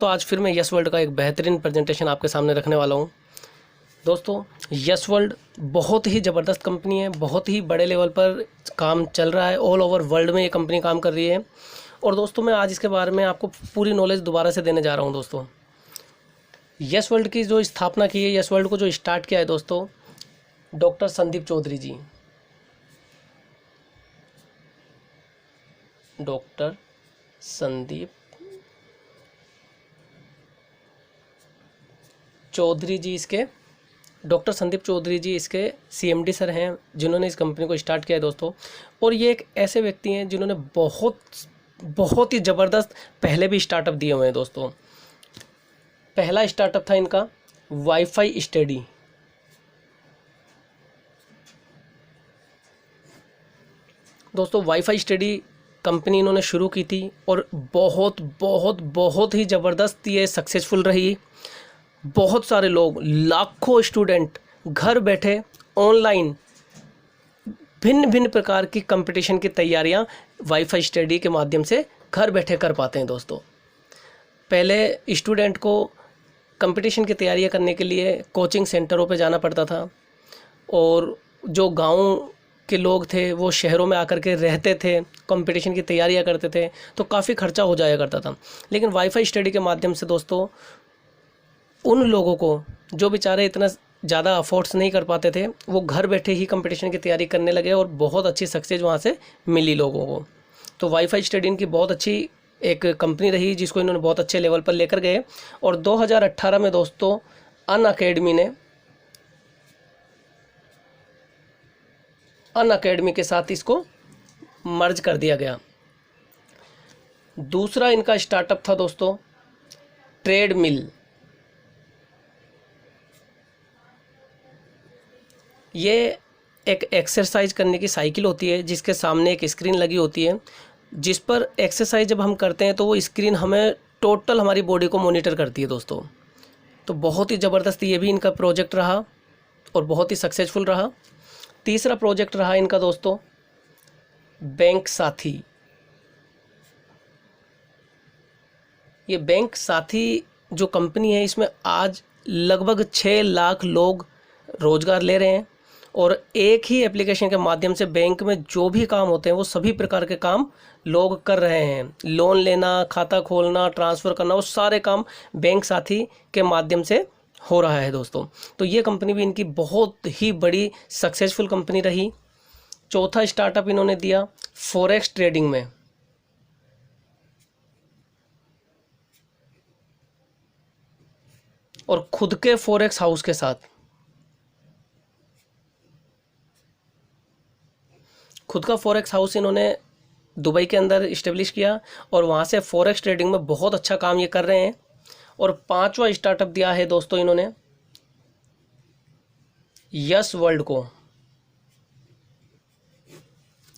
दोस्तों आज फिर मैं यस वर्ल्ड का एक बेहतरीन प्रेजेंटेशन आपके सामने रखने वाला हूं। दोस्तों यस वर्ल्ड बहुत ही ज़बरदस्त कंपनी है, बहुत ही बड़े लेवल पर काम चल रहा है, ऑल ओवर वर्ल्ड में ये कंपनी काम कर रही है। और दोस्तों मैं आज इसके बारे में आपको पूरी नॉलेज दोबारा से देने जा रहा हूं। दोस्तों यस वर्ल्ड की जो स्थापना की है, यस वर्ल्ड को जो स्टार्ट किया है दोस्तों, डॉक्टर संदीप चौधरी जी। डॉक्टर संदीप चौधरी जी इसके सीएमडी सर हैं, जिन्होंने इस कंपनी को स्टार्ट किया है दोस्तों। और ये एक ऐसे व्यक्ति हैं जिन्होंने बहुत ही ज़बरदस्त पहले भी स्टार्टअप दिए हुए हैं दोस्तों। पहला स्टार्टअप था इनका वाईफाई स्टडी। दोस्तों वाईफाई स्टडी कंपनी इन्होंने शुरू की थी और बहुत ही ज़बरदस्त ये सक्सेसफुल रही। बहुत सारे लोग, लाखों स्टूडेंट घर बैठे ऑनलाइन भिन्न भिन्न प्रकार की कंपटीशन की तैयारियां वाईफाई स्टडी के माध्यम से घर बैठे कर पाते हैं दोस्तों। पहले स्टूडेंट को कंपटीशन की तैयारियां करने के लिए कोचिंग सेंटरों पे जाना पड़ता था, और जो गांव के लोग थे वो शहरों में आकर के रहते थे, कंपटीशन की तैयारियां करते थे, तो काफ़ी खर्चा हो जाया करता था। लेकिन वाईफाई स्टडी के माध्यम से दोस्तों उन लोगों को जो बेचारे इतना ज़्यादा अफोर्ड्स नहीं कर पाते थे, वो घर बैठे ही कंपटीशन की तैयारी करने लगे और बहुत अच्छी सक्सेस वहाँ से मिली लोगों को। तो वाईफाई स्टडी इनकी बहुत अच्छी एक कंपनी रही, जिसको इन्होंने बहुत अच्छे लेवल पर लेकर गए। और 2018 में दोस्तों अनअकैडमी के साथ इसको मर्ज कर दिया गया। दूसरा इनका स्टार्टअप था दोस्तों ट्रेडमिल। ये एक एक्सरसाइज करने की साइकिल होती है, जिसके सामने एक स्क्रीन लगी होती है, जिस पर एक्सरसाइज जब हम करते हैं तो वो स्क्रीन हमें टोटल हमारी बॉडी को मॉनिटर करती है दोस्तों। तो बहुत ही ज़बरदस्त ये भी इनका प्रोजेक्ट रहा और बहुत ही सक्सेसफुल रहा। तीसरा प्रोजेक्ट रहा इनका दोस्तों बैंक साथी। ये बैंक साथी जो कंपनी है, इसमें आज लगभग 6 लाख लोग रोज़गार ले रहे हैं, और एक ही एप्लीकेशन के माध्यम से बैंक में जो भी काम होते हैं वो सभी प्रकार के काम लोग कर रहे हैं। लोन लेना, खाता खोलना, ट्रांसफ़र करना, वो सारे काम बैंक साथी के माध्यम से हो रहा है दोस्तों। तो ये कंपनी भी इनकी बहुत ही बड़ी सक्सेसफुल कंपनी रही। चौथा स्टार्टअप इन्होंने दिया फॉरेक्स ट्रेडिंग में। और खुद के फॉरेक्स हाउस के साथ, खुद का फॉरेक्स हाउस इन्होंने दुबई के अंदर इस्टेब्लिश किया, और वहाँ से फॉरेक्स ट्रेडिंग में बहुत अच्छा काम ये कर रहे हैं। और पांचवा स्टार्टअप दिया है दोस्तों इन्होंने यस वर्ल्ड को।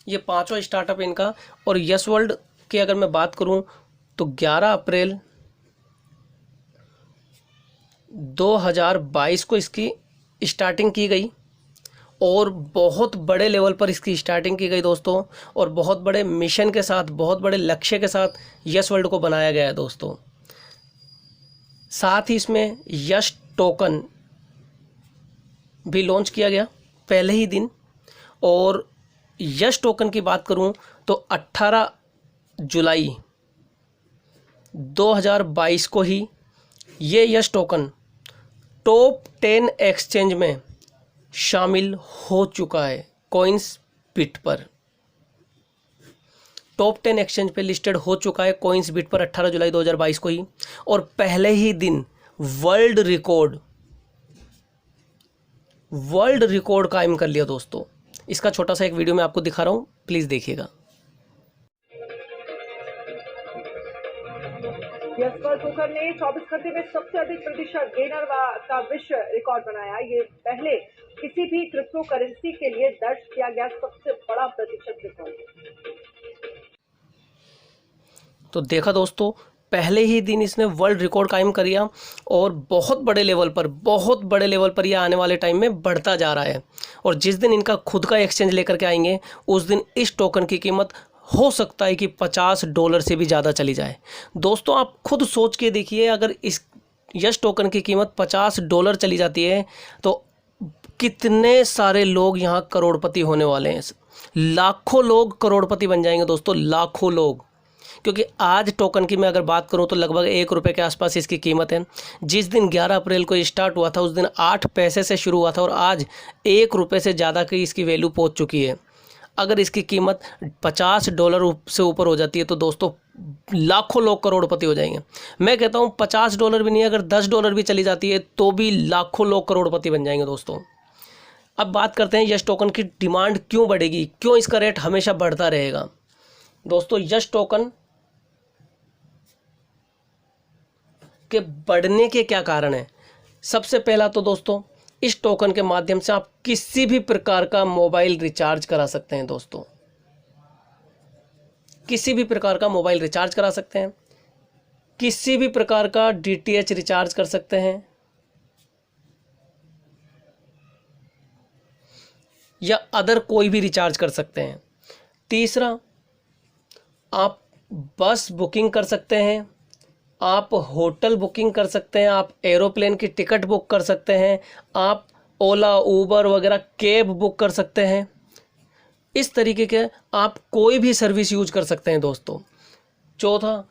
ये पांचवा स्टार्टअप इनका। और यस वर्ल्ड की अगर मैं बात करूं तो 11 अप्रैल 2022 को इसकी स्टार्टिंग की गई, और बहुत बड़े लेवल पर इसकी स्टार्टिंग की गई दोस्तों। और बहुत बड़े मिशन के साथ, बहुत बड़े लक्ष्य के साथ यस वर्ल्ड को बनाया गया है दोस्तों। साथ ही इसमें यस टोकन भी लॉन्च किया गया पहले ही दिन। और यस टोकन की बात करूं तो 18 जुलाई 2022 को ही ये यस टोकन टॉप 10 एक्सचेंज में शामिल हो चुका है। कॉइन्सबिट पर टॉप 10 एक्सचेंज पे लिस्टेड हो चुका है कॉइन्सबिट पर 18 जुलाई 2022 को ही। और पहले ही दिन वर्ल्ड रिकॉर्ड कायम कर लिया दोस्तों। इसका छोटा सा एक वीडियो मैं आपको दिखा रहा हूं, प्लीज़ देखिएगा। यस वर्ल्ड पोकर ने 24 घंटे में सबसे अधिक प्रतिशत गेनर का विश्व रिकॉर्ड बनाया। ये पहले किसी भी क्रिप्टो करेंसी के लिए दर्ज किया गया सबसे बड़ा प्रतिशत रिकॉर्ड। तो देखा दोस्तों, पहले ही दिन इसने वर्ल्ड रिकॉर्ड कायम कर लिया, और बहुत बड़े लेवल पर यह आने वाले टाइम में बढ़ता जा रहा है। और जिस दिन इनका खुद का एक्सचेंज लेकर के आएंगे, उस दिन इस टोकन की कीमत हो सकता है कि $50 से भी ज़्यादा चली जाए। दोस्तों आप खुद सोच के देखिए, अगर इस यस टोकन की कीमत $50 चली जाती है तो कितने सारे लोग यहाँ करोड़पति होने वाले हैं। लाखों लोग करोड़पति बन जाएंगे दोस्तों, लाखों लोग। क्योंकि आज टोकन की मैं अगर बात करूं तो लगभग ₹1 के आसपास इसकी कीमत है। जिस दिन 11 अप्रैल को स्टार्ट हुआ था उस दिन 8 पैसे से शुरू हुआ था और आज ₹1 से ज़्यादा की इसकी वैल्यू पहुंच चुकी है। अगर इसकी कीमत $50 से ऊपर हो जाती है तो दोस्तों लाखों लोग करोड़पति हो जाएंगे। मैं कहता हूं $50 भी नहीं, अगर $10 भी चली जाती है तो भी लाखों लोग करोड़पति बन जाएंगे दोस्तों। अब बात करते हैं यस टोकन की डिमांड क्यों बढ़ेगी, क्यों इसका रेट हमेशा बढ़ता रहेगा। दोस्तों यस टोकन के बढ़ने के क्या कारण हैं। सबसे पहला तो दोस्तों इस टोकन के माध्यम से आप किसी भी प्रकार का मोबाइल रिचार्ज करा सकते हैं। दोस्तों किसी भी प्रकार का मोबाइल रिचार्ज करा सकते हैं, किसी भी प्रकार का DTH रिचार्ज कर सकते हैं या अदर कोई भी रिचार्ज कर सकते हैं। तीसरा, आप बस बुकिंग कर सकते हैं, आप होटल बुकिंग कर सकते हैं, आप एरोप्लेन की टिकट बुक कर सकते हैं, आप ओला ऊबर वगैरह कैब बुक कर सकते हैं। इस तरीके के आप कोई भी सर्विस यूज कर सकते हैं दोस्तों। चौथा,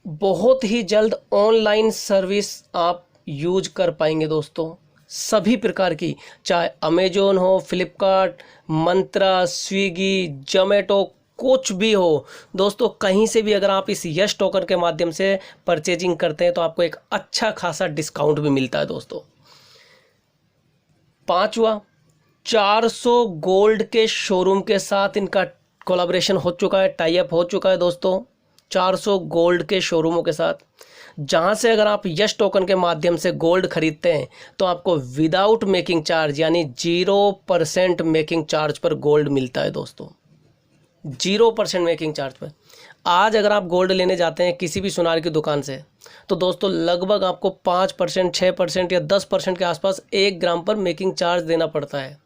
बहुत ही जल्द ऑनलाइन सर्विस आप यूज कर पाएंगे दोस्तों, सभी प्रकार की, चाहे अमेजोन हो, फ्लिपकार्ट, मंत्रा, स्विगी, जोमेटो, कुछ भी हो दोस्तों, कहीं से भी अगर आप इस यस टोकन के माध्यम से परचेजिंग करते हैं तो आपको एक अच्छा खासा डिस्काउंट भी मिलता है दोस्तों। पांचवा, 400 गोल्ड के शोरूम के साथ इनका कोलैबोरेशन हो चुका है, टाई अप हो चुका है दोस्तों, 400 गोल्ड के शोरूमों के साथ, जहां से अगर आप यस टोकन के माध्यम से गोल्ड खरीदते हैं तो आपको विदाउट मेकिंग चार्ज यानी 0% मेकिंग चार्ज पर गोल्ड मिलता है दोस्तों, 0% मेकिंग चार्ज पर। आज अगर आप गोल्ड लेने जाते हैं किसी भी सुनार की दुकान से तो दोस्तों लगभग आपको 5%, 6% या 10% के आसपास 1 ग्राम पर मेकिंग चार्ज देना पड़ता है।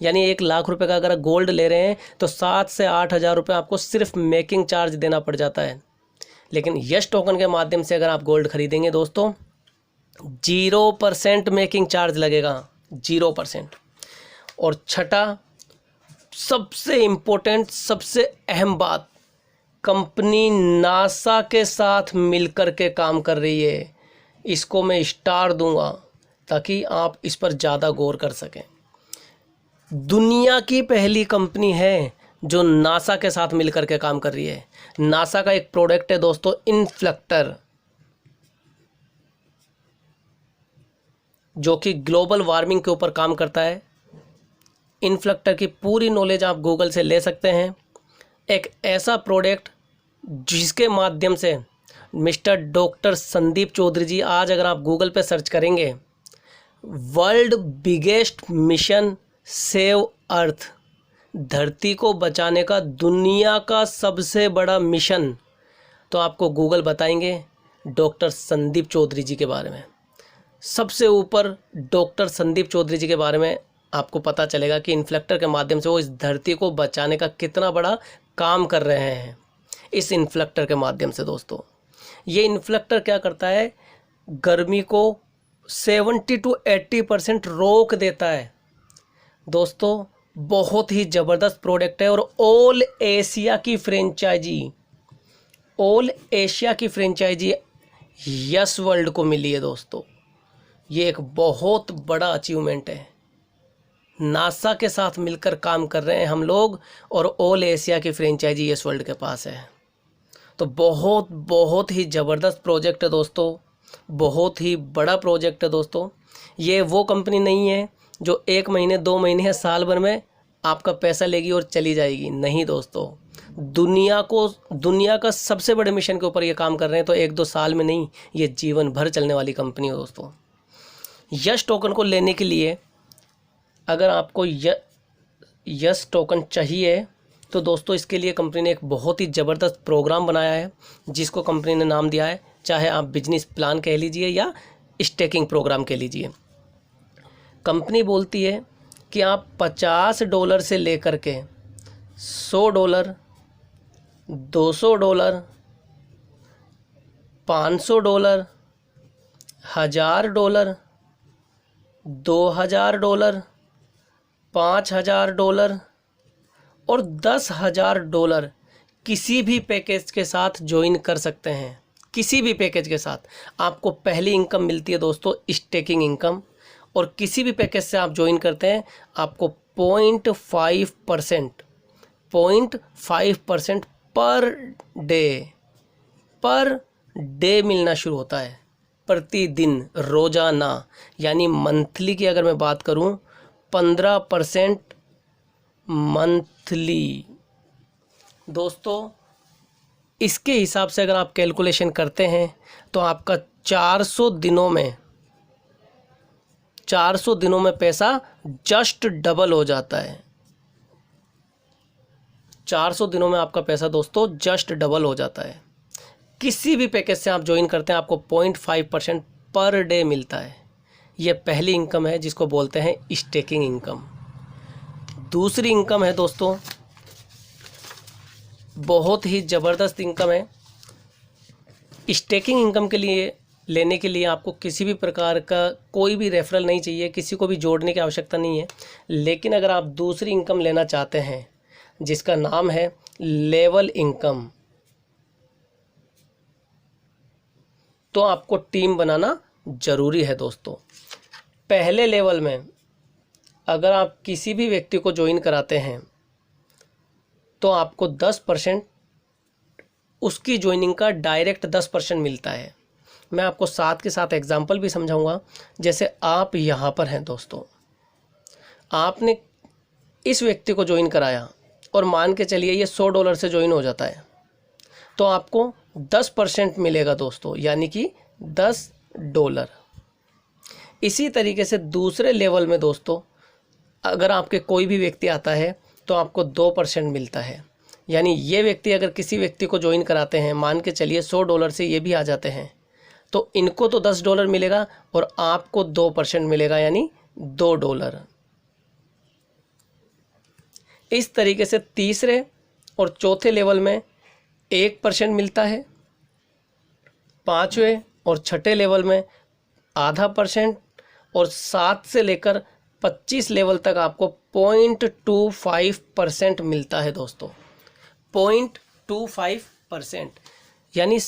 यानी 1 लाख रुपए का अगर गोल्ड ले रहे हैं तो 7 से 8 हज़ार रुपये आपको सिर्फ मेकिंग चार्ज देना पड़ जाता है। लेकिन यस टोकन के माध्यम से अगर आप गोल्ड खरीदेंगे दोस्तों 0% मेकिंग चार्ज लगेगा, 0%। और छठा, सबसे इम्पोर्टेंट, सबसे अहम बात, कंपनी नासा के साथ मिलकर के काम कर रही है। इसको मैं स्टार दूंगा ताकि आप इस पर ज़्यादा गौर कर सकें। दुनिया की पहली कंपनी है जो नासा के साथ मिलकर के काम कर रही है। नासा का एक प्रोडक्ट है दोस्तों इनफ्लेक्टर, जो कि ग्लोबल वार्मिंग के ऊपर काम करता है। इनफ्लेक्टर की पूरी नॉलेज आप गूगल से ले सकते हैं। एक ऐसा प्रोडक्ट जिसके माध्यम से मिस्टर डॉक्टर संदीप चौधरी जी, आज अगर आप गूगल पे सर्च करेंगे world biggest mission save earth, धरती को बचाने का दुनिया का सबसे बड़ा मिशन, तो आपको गूगल बताएंगे डॉक्टर संदीप चौधरी जी के बारे में। सबसे ऊपर डॉक्टर संदीप चौधरी जी के बारे में आपको पता चलेगा कि इन्फ्लेक्टर के माध्यम से वो इस धरती को बचाने का कितना बड़ा काम कर रहे हैं। इस इन्फ्लेक्टर के माध्यम से दोस्तों, ये इन्फ्लेक्टर क्या करता है, गर्मी को 70 to 80% रोक देता है दोस्तों। बहुत ही ज़बरदस्त प्रोडक्ट है और ऑल एशिया की फ्रेंचाइजी यस वर्ल्ड को मिली है दोस्तों। ये एक बहुत बड़ा अचीवमेंट है। नासा के साथ मिलकर काम कर रहे हैं हम लोग और ऑल एशिया की फ्रेंचाइजी यस वर्ल्ड के पास है। तो बहुत ही ज़बरदस्त प्रोजेक्ट है दोस्तों, बहुत ही बड़ा प्रोजेक्ट है दोस्तों। ये वो कंपनी नहीं है जो 1 महीने 2 महीने या साल भर में आपका पैसा लेगी और चली जाएगी। नहीं दोस्तों, दुनिया का सबसे बड़े मिशन के ऊपर ये काम कर रहे हैं। तो 1-2 साल में नहीं, ये जीवन भर चलने वाली कंपनी है दोस्तों। यस टोकन को लेने के लिए अगर आपको यस टोकन चाहिए तो दोस्तों इसके लिए कंपनी ने एक बहुत ही ज़बरदस्त प्रोग्राम बनाया है, जिसको कंपनी ने नाम दिया है, चाहे आप बिजनेस प्लान कह लीजिए या स्टेकिंग प्रोग्राम कह लीजिए। कंपनी बोलती है कि आप $50 से लेकर के $100, $200, $500, $1000, $2000, $5000 और $10,000 किसी भी पैकेज के साथ ज्वाइन कर सकते हैं। किसी भी पैकेज के साथ आपको पहली इनकम मिलती है दोस्तों स्टेकिंग इनकम, और किसी भी पैकेज से आप ज्वाइन करते हैं आपको 0.5% पर डे मिलना शुरू होता है, प्रतिदिन, रोजाना। यानी मंथली की अगर मैं बात करूं 15% मंथली। दोस्तों इसके हिसाब से अगर आप कैलकुलेशन करते हैं तो आपका 400 दिनों में पैसा जस्ट डबल हो जाता है। 400 दिनों में आपका पैसा दोस्तों जस्ट डबल हो जाता है। किसी भी पैकेज से आप ज्वाइन करते हैं आपको 0.5% पर डे मिलता है। यह पहली इनकम है जिसको बोलते हैं स्टेकिंग इनकम। दूसरी इनकम है दोस्तों, बहुत ही ज़बरदस्त इनकम है। स्टेकिंग इनकम के लिए लेने के लिए आपको किसी भी प्रकार का कोई भी रेफरल नहीं चाहिए, किसी को भी जोड़ने की आवश्यकता नहीं है। लेकिन अगर आप दूसरी इनकम लेना चाहते हैं जिसका नाम है लेवल इनकम, तो आपको टीम बनाना ज़रूरी है दोस्तों। पहले लेवल में अगर आप किसी भी व्यक्ति को ज्वाइन कराते हैं तो आपको 10% उसकी ज्वाइनिंग का डायरेक्ट 10% मिलता है। मैं आपको साथ के साथ एग्जांपल भी समझाऊंगा। जैसे आप यहाँ पर हैं दोस्तों, आपने इस व्यक्ति को ज्वाइन कराया और मान के चलिए ये $100 से ज्वाइन हो जाता है, तो आपको 10% मिलेगा दोस्तों, यानी कि $10। इसी तरीके से दूसरे लेवल में दोस्तों अगर आपके कोई भी व्यक्ति आता है तो आपको 2% मिलता है। यानी ये व्यक्ति अगर किसी व्यक्ति को ज्वाइन कराते हैं, मान के चलिए $100 से ये भी आ जाते हैं, तो इनको तो $10 मिलेगा और आपको 2% मिलेगा, यानी $2। इस तरीके से तीसरे और चौथे लेवल में 1% मिलता है, पाँचवें और छठे लेवल में ½ और 7 से लेकर 25 लेवल तक आपको 0.25% मिलता है दोस्तों। 0.25%, यानी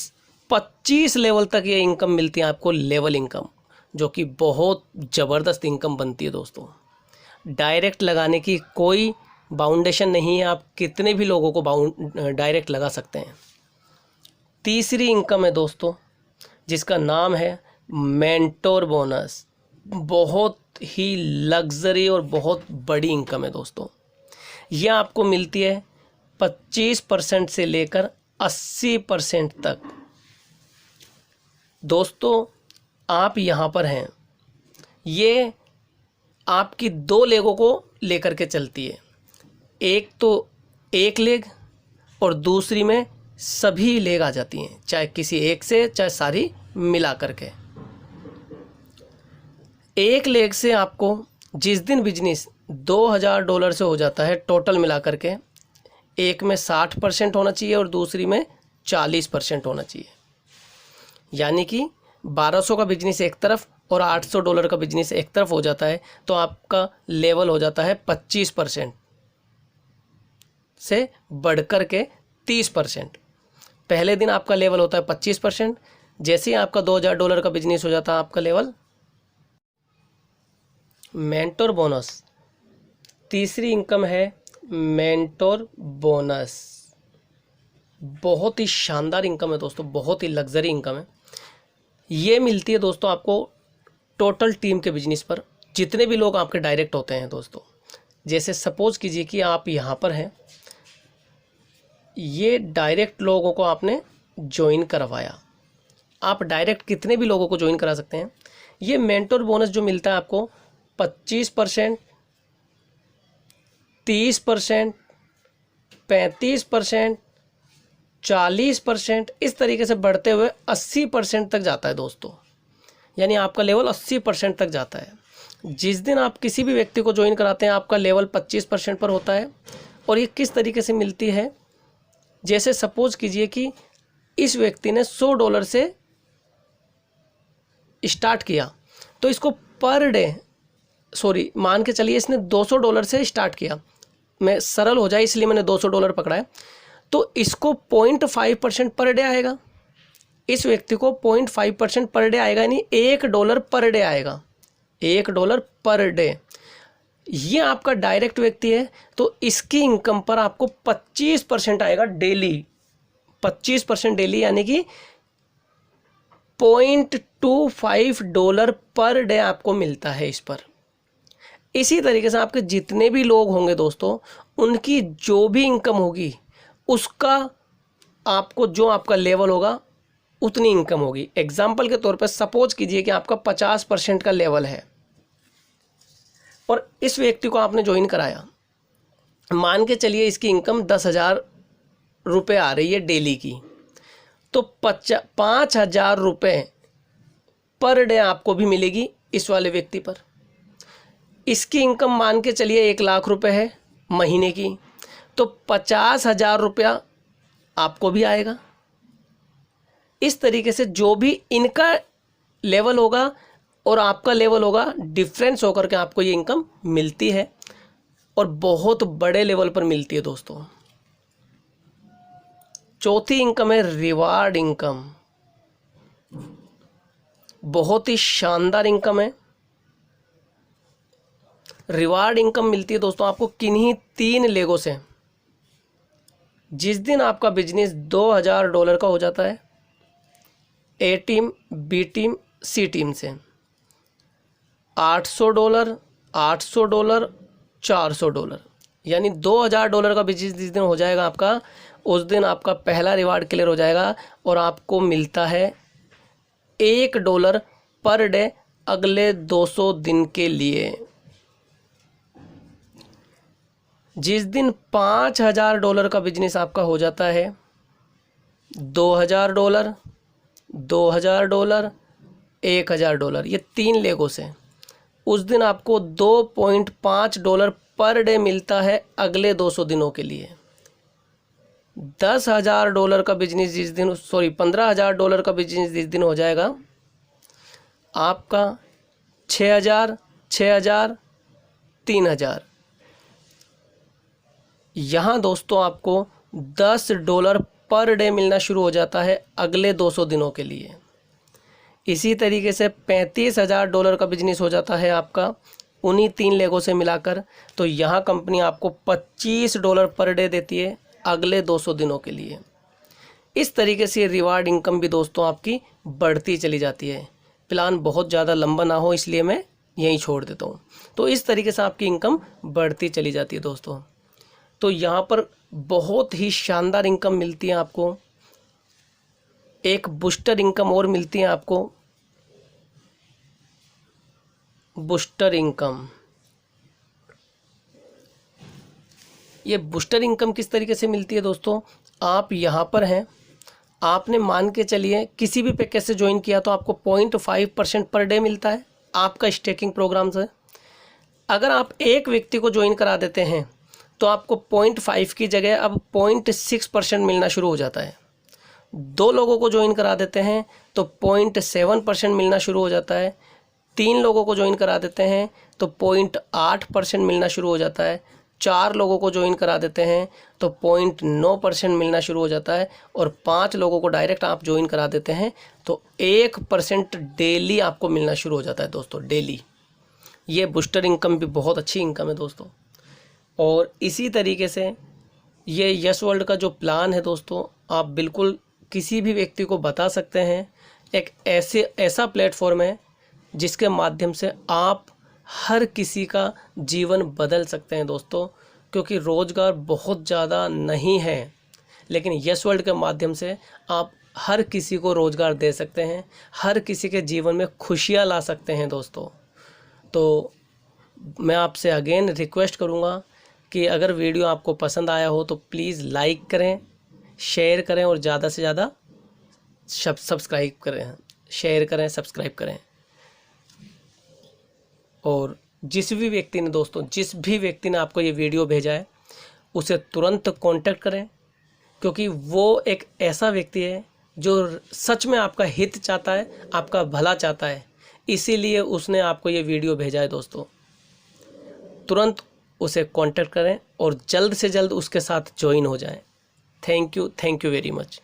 25 लेवल तक ये इनकम मिलती है आपको, लेवल इनकम, जो कि बहुत ज़बरदस्त इनकम बनती है दोस्तों। डायरेक्ट लगाने की कोई बाउंडेशन नहीं है, आप कितने भी लोगों को डायरेक्ट लगा सकते हैं। तीसरी इनकम है दोस्तों जिसका नाम है मेंटोर बोनस। बहुत ही लग्जरी और बहुत बड़ी इनकम है दोस्तों। यह आपको मिलती है 25% से लेकर 80% तक। दोस्तों आप यहाँ पर हैं, ये आपकी 2 लेगों को लेकर के चलती है। एक तो एक लेग और दूसरी में सभी लेग आ जाती हैं, चाहे किसी एक से चाहे सारी मिला करके। एक लेग से आपको जिस दिन बिजनेस $2000 से हो जाता है टोटल मिला करके, एक में 60% होना चाहिए और दूसरी में 40% होना चाहिए। यानी कि 1200 का बिजनेस एक तरफ और $800 का बिजनेस एक तरफ हो जाता है, तो आपका लेवल हो जाता है 25% से बढ़कर के 30%। पहले दिन आपका लेवल होता है 25%, जैसे ही आपका $2000 का बिजनेस हो जाता है आपका लेवल। मेंटोर बोनस, तीसरी इनकम है मेंटोर बोनस। बहुत ही शानदार इनकम है दोस्तों, बहुत ही लग्जरी इनकम है। ये मिलती है दोस्तों आपको टोटल टीम के बिजनेस पर, जितने भी लोग आपके डायरेक्ट होते हैं दोस्तों। जैसे सपोज कीजिए कि आप यहाँ पर हैं, ये डायरेक्ट लोगों को आपने ज्वाइन करवाया। आप डायरेक्ट कितने भी लोगों को ज्वाइन करा सकते हैं। ये मेंटोर बोनस जो मिलता है आपको 25%, 30%, 35%, 40%, इस तरीके से बढ़ते हुए 80% तक जाता है दोस्तों। यानी आपका लेवल 80% तक जाता है। जिस दिन आप किसी भी व्यक्ति को ज्वाइन कराते हैं आपका लेवल 25% पर होता है। और ये किस तरीके से मिलती है, जैसे सपोज कीजिए कि इस व्यक्ति ने $100 से स्टार्ट किया, तो इसको पर डे मान के चलिए इसने $200 से स्टार्ट किया, मैं सरल हो जाए इसलिए मैंने $200 पकड़ा है, तो इसको 0.5% पर डे आएगा। इस व्यक्ति को 0.5% पर डे आएगा, यानी $1 पर डे आएगा, $1 पर डे। ये आपका डायरेक्ट व्यक्ति है, तो इसकी इनकम पर आपको 25% आएगा डेली, 25% डेली, यानी कि $0.25 पर डे आपको मिलता है इस पर। इसी तरीके से आपके जितने भी लोग होंगे दोस्तों, उनकी जो भी इनकम होगी उसका आपको जो आपका लेवल होगा उतनी इनकम होगी। एग्जाम्पल के तौर पर सपोज कीजिए कि आपका 50% का लेवल है और इस व्यक्ति को आपने ज्वाइन कराया, मान के चलिए इसकी इनकम 10,000 रुपये आ रही है डेली की, तो 5,000 रुपये पर डे आपको भी मिलेगी इस वाले व्यक्ति पर। इसकी इनकम मान के चलिए 1 लाख रुपए है महीने की, तो 50,000 रुपया आपको भी आएगा। इस तरीके से जो भी इनका लेवल होगा और आपका लेवल होगा, डिफरेंस होकर के आपको ये इनकम मिलती है और बहुत बड़े लेवल पर मिलती है दोस्तों। चौथी इनकम है रिवार्ड इनकम, बहुत ही शानदार इनकम है। रिवार्ड इनकम मिलती है दोस्तों आपको किन्हीं 3 लेगों से। जिस दिन आपका बिजनेस $2,000 का हो जाता है, ए टीम, बी टीम, सी टीम से $800, $800, $400, यानी $2,000 का बिजनेस जिस दिन हो जाएगा आपका, उस दिन आपका पहला रिवार्ड क्लियर हो जाएगा और आपको मिलता है $1 पर डे अगले 200 दिन के लिए। जिस दिन $5,000 का बिजनेस आपका हो जाता है, $2,000, $2,000, $1,000, ये 3 लेगों से, उस दिन आपको $2.5 पर डे मिलता है अगले 200 दिनों के लिए। $10,000 का बिजनेस जिस दिन $15,000 का बिजनेस जिस दिन हो जाएगा, आपका 6,000, 6,000, 3,000। यहाँ दोस्तों आपको $10 पर डे मिलना शुरू हो जाता है अगले 200 दिनों के लिए। इसी तरीके से $35,000 का बिजनेस हो जाता है आपका उन्हीं 3 लेगों से मिलाकर, तो यहाँ कंपनी आपको $25 पर डे देती है अगले 200 दिनों के लिए। इस तरीके से रिवार्ड इनकम भी दोस्तों आपकी बढ़ती चली जाती है। प्लान बहुत ज़्यादा लंबा ना हो इसलिए मैं यहीं छोड़ देता हूँ। तो इस तरीके से आपकी इनकम बढ़ती चली जाती है दोस्तों। तो यहाँ पर बहुत ही शानदार इनकम मिलती है आपको। एक बूस्टर इनकम और मिलती है आपको, बूस्टर इनकम। ये बूस्टर इनकम किस तरीके से मिलती है दोस्तों, आप यहाँ पर हैं, आपने मान के चलिए किसी भी पैकेज से ज्वाइन किया तो आपको 0.5% पर डे मिलता है आपका स्टेकिंग प्रोग्राम से। अगर आप एक व्यक्ति को ज्वाइन करा देते हैं तो आपको 0.5 की जगह अब 0.6% मिलना शुरू हो जाता है। 2 लोगों को ज्वाइन करा देते हैं तो 0.7% मिलना शुरू हो जाता है। 3 लोगों को ज्वाइन करा देते हैं तो 0.8% मिलना शुरू हो जाता है। 4 लोगों को ज्वाइन करा देते हैं तो 0.9% मिलना शुरू हो जाता है। और 5 लोगों को डायरेक्ट आप ज्वाइन करा देते हैं तो 1% डेली आपको मिलना शुरू हो जाता है दोस्तों, डेली। ये बूस्टर इनकम भी बहुत अच्छी इनकम है दोस्तों। और इसी तरीके से ये यस वर्ल्ड का जो प्लान है दोस्तों, आप बिल्कुल किसी भी व्यक्ति को बता सकते हैं। एक ऐसा प्लेटफॉर्म है जिसके माध्यम से आप हर किसी का जीवन बदल सकते हैं दोस्तों, क्योंकि रोज़गार बहुत ज़्यादा नहीं है, लेकिन यस वर्ल्ड के माध्यम से आप हर किसी को रोज़गार दे सकते हैं, हर किसी के जीवन में खुशियाँ ला सकते हैं दोस्तों। तो मैं आपसे अगेन रिक्वेस्ट करूँगा कि अगर वीडियो आपको पसंद आया हो तो प्लीज़ लाइक करें, शेयर करें और ज़्यादा से ज़्यादा सब्सक्राइब करें, शेयर करें, सब्सक्राइब करें। और जिस भी व्यक्ति ने आपको ये वीडियो भेजा है उसे तुरंत कांटेक्ट करें, क्योंकि वो एक ऐसा व्यक्ति है जो सच में आपका हित चाहता है, आपका भला चाहता है, इसीलिए उसने आपको ये वीडियो भेजा है। दोस्तों तुरंत उसे कांटेक्ट करें और जल्द से जल्द उसके साथ ज्वाइन हो जाएं। Thank you very much.